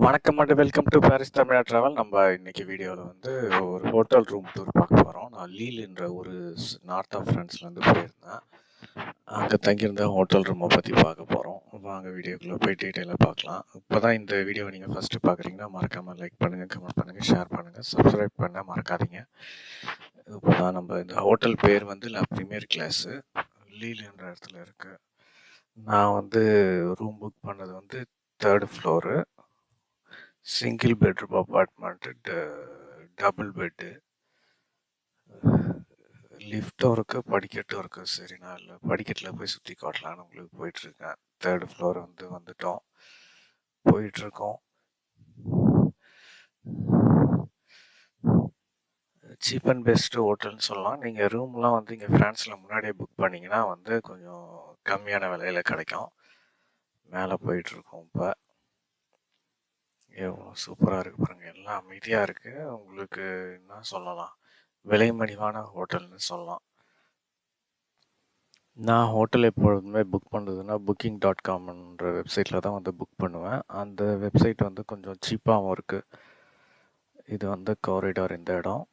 வணக்கம் and welcome to Paris Tamizha travel. நம்ம இன்னைக்கு வீடியோவில் வந்து ஒரு ஹோட்டல் ரூம் டூர் பார்க்க போகிறோம். நான் லீல்ன்ற ஒரு நார்த் ஆஃப் ஃப்ரான்ஸ்லேருந்து போயிருந்தேன். அங்கே தங்கியிருந்த ஹோட்டல் ரூமை பற்றி பார்க்க போகிறோம். வாங்க வீடியோக்குள்ளே போய் டீட்டெயிலாக பார்க்கலாம். இப்போ தான் இந்த வீடியோவை நீங்கள் ஃபஸ்ட்டு பார்க்குறீங்கன்னா மறக்காமல் லைக் பண்ணுங்கள், கமெண்ட் பண்ணுங்கள், ஷேர் பண்ணுங்கள், சப்ஸ்கிரைப் பண்ண மறக்காதீங்க. இப்போ தான் நம்ம இந்த ஹோட்டல் பேர் வந்து லா ப்ரீமியர் கிளாஸு லீல்ன்ற இடத்துல இருக்குது. நான் வந்து ரூம் புக் பண்ணது வந்து 3rd floor, single bedroom apartment, double bed, லிஃப்ட்டும் இருக்குது, படிக்கட்டும் இருக்குது. சரி, நான் இல்லை படிக்கட்டில் போய் சுற்றி காட்டலான்னு உங்களுக்கு போயிட்டுருக்கேன். 3rd ஃப்ளோர் வந்துட்டோம், போயிட்டுருக்கோம். சீப் அண்ட் பெஸ்ட்டு ஹோட்டல்னு சொல்லலாம். நீங்கள் ரூம்லாம் வந்து இங்கே ஃப்ரான்ஸில் முன்னாடியே புக் பண்ணிங்கன்னா வந்து கொஞ்சம் கம்மியான விலையில் கிடைக்கும். மேலே போயிட்டுருக்கோம். இப்போ எவ்வளோ சூப்பராக இருக்குது பாருங்கள், எல்லாம் அமைதியாக இருக்குது. உங்களுக்கு என்ன சொல்லலாம், விலை மலிவான ஹோட்டல்னு சொல்லலாம். நான் ஹோட்டல் எப்பொழுதுமே புக் பண்ணுறதுன்னா booking.comன்ற வெப்சைட்டில் தான் வந்து புக் பண்ணுவேன். அந்த வெப்சைட் வந்து கொஞ்சம் சீப்பாகவும் இருக்குது. இது வந்து காரிடார் இந்த இடம்.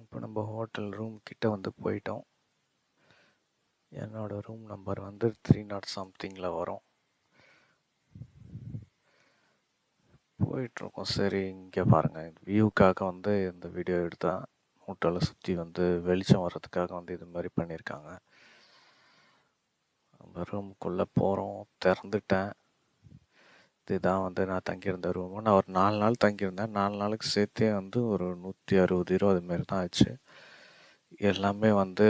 இப்போ நம்ம ஹோட்டல் ரூம் கிட்ட வந்து போயிட்டோம். என்னோடய ரூம் நம்பர் வந்து 300 சம்திங்கில் வரும். போயிட்டுருக்கோம். சரி, இங்கே பாருங்கள், வியூக்காக வந்து இந்த வீடியோ எடுத்தேன். ஹோட்டலை சுற்றி வந்து வெளிச்சம் வர்றதுக்காக வந்து இது மாதிரி பண்ணியிருக்காங்க. நம்ம ரூமுக்குள்ளே போகிறோம், திறந்துட்டேன். இதுதான் வந்து நான் தங்கியிருந்த ரூமு. நான் ஒரு 4 நாள் தங்கியிருந்தேன். 4 நாளுக்கு சேர்த்தே வந்து ஒரு 160 அதுமாரி தான் ஆச்சு. எல்லாமே வந்து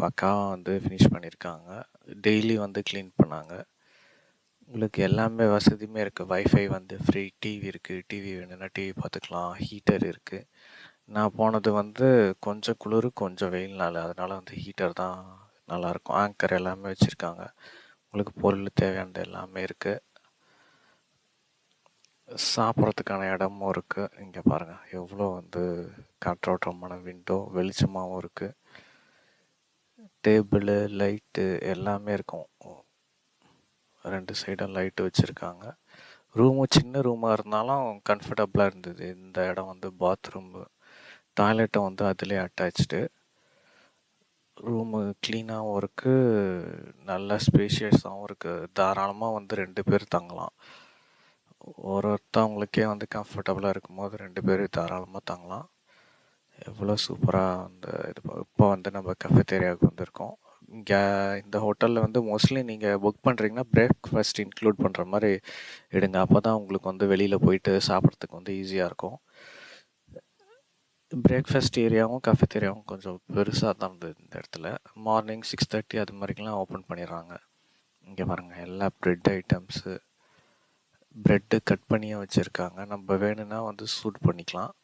பக்காவாக வந்து ஃபினிஷ் பண்ணியிருக்காங்க. டெய்லி வந்து க்ளீன் பண்ணாங்க. உங்களுக்கு எல்லாமே வசதியுமே இருக்குது. வைஃபை வந்து ஃப்ரீ, டிவி இருக்குது, டிவி வேணும்னா டிவி பார்த்துக்கலாம், ஹீட்டர் இருக்குது. நான் போனது வந்து கொஞ்சம் குளிர் கொஞ்சம் வெயில் நாள், அதனால் வந்து ஹீட்டர் தான் நல்லாயிருக்கும். ஆங்கர் எல்லாமே வச்சுருக்காங்க. உங்களுக்கு பொருள் தேவையானது எல்லாமே இருக்குது. சாப்பிட்றதுக்கான இடமும் இருக்குது. இங்கே பாருங்கள், எவ்வளோ வந்து காற்றோட்டமான விண்டோ, வெளிச்சமாகவும் இருக்குது. டேபிளு, லைட்டு எல்லாமே இருக்கும். 2 சைடும் லைட்டு வச்சுருக்காங்க. ரூமும் சின்ன ரூமாக இருந்தாலும் கம்ஃபர்டபுளாக இருந்தது. இந்த இடம் வந்து பாத்ரூமு, டாய்லெட்டும் வந்து அதிலே அட்டாச்சு. ரூமு க்ளீனாகவும் இருக்குது, நல்ல ஸ்பேஷியஸாகவும் இருக்குது. தாராளமாக வந்து 2 பேர் தங்கலாம். ஒருத்தவங்களுக்கே வந்து கம்ஃபர்டபுளாக இருக்கும்போது 2 பேர் தாராளமாக தங்கலாம். எவ்வளோ சூப்பராக அந்த இது. இப்போ வந்து நம்ம கஃபேட்டேரியாவுக்கு வந்திருக்கோம். இங்கே இந்த ஹோட்டலில் வந்து மோஸ்ட்லி நீங்கள் புக் பண்ணுறீங்கன்னா பிரேக்ஃபாஸ்ட் இன்க்ளூட் பண்ணுற மாதிரி எடுங்க. அப்போ தான் உங்களுக்கு வந்து வெளியில் போயிட்டு சாப்பிட்றதுக்கு வந்து ஈஸியாக இருக்கும். பிரேக்ஃபாஸ்ட் ஏரியாவும் கஃபேட்டேரியாவும் கொஞ்சம் பெருசாக தான் இருந்தது இந்த இடத்துல. மார்னிங் 6:30 அது மாதிரிக்கெலாம் ஓப்பன் பண்ணிடுறாங்க. இங்கே பாருங்கள், எல்லா ப்ரெட் ஐட்டம்ஸு, ப்ரெட்டு கட் பண்ணியும் வச்சுருக்காங்க. நம்ம வேணும்னா வந்து சூட் பண்ணிக்கலாம்.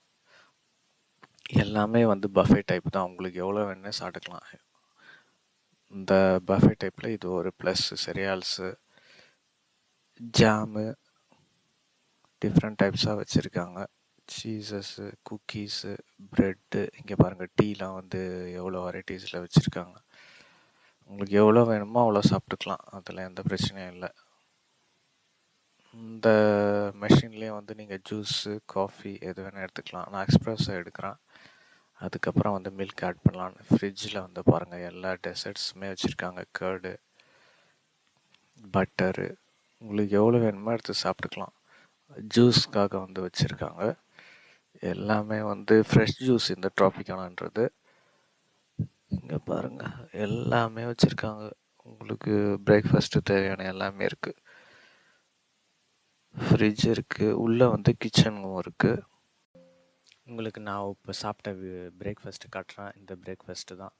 எல்லாமே வந்து பஃபே டைப் தான், உங்களுக்கு எவ்வளோ வேணும்னே சாப்பிட்டுக்கலாம். இந்த பஃபே டைப்பில் இது ஒரு ப்ளஸ். செரியால்ஸு, ஜாமு, டிஃப்ரெண்ட் டைப்ஸாக வச்சுருக்காங்க. சீசஸ்ஸு, குக்கீஸு, ப்ரெட்டு. இங்கே பாருங்கள், டீலாம் வந்து எவ்வளோ வெரைட்டிஸில் வச்சுருக்காங்க. உங்களுக்கு எவ்வளோ வேணுமோ அவ்வளோ சாப்பிட்டுக்கலாம், அதில் எந்த பிரச்சனையும் இல்லை. இந்த மெஷின்லேயே வந்து நீங்கள் ஜூஸு, காஃபி எது வேணால் எடுத்துக்கலாம். நான் எக்ஸ்ப்ரெஸ்ஸோ எடுக்கிறேன். அதுக்கப்புறம் வந்து மில்க் ஆட் பண்ணலான்னு. ஃப்ரிட்ஜில் வந்து பாருங்கள், எல்லா டெசர்ட்ஸுமே வச்சுருக்காங்க. கர்டு, பட்டரு, உங்களுக்கு எவ்வளோ வேணுமோ எடுத்து சாப்பிட்டுக்கலாம். ஜூஸ்க்காக வந்து வச்சுருக்காங்க. எல்லாமே வந்து ஃப்ரெஷ் ஜூஸ், இந்த ட்ராபிக்கானன்றது. இங்கே பாருங்கள், எல்லாமே வச்சுருக்காங்க. உங்களுக்கு பிரேக்ஃபாஸ்ட்டு தேவையான எல்லாமே இருக்குது. ஃப்ரிட்ஜ் இருக்குது. உள்ளே வந்து கிச்சனும் இருக்குது. உங்களுக்கு நான் இப்போ சாப்பிட்ட பிரேக்ஃபாஸ்ட்டு காட்டுறேன். இந்த பிரேக்ஃபாஸ்ட்டு தான்.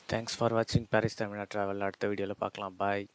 தேங்க்ஸ் ஃபார் வாட்சிங் பாரிஸ் தமிழா ட்ராவல். அடுத்த வீடியோவில் பார்க்கலாம். பாய்.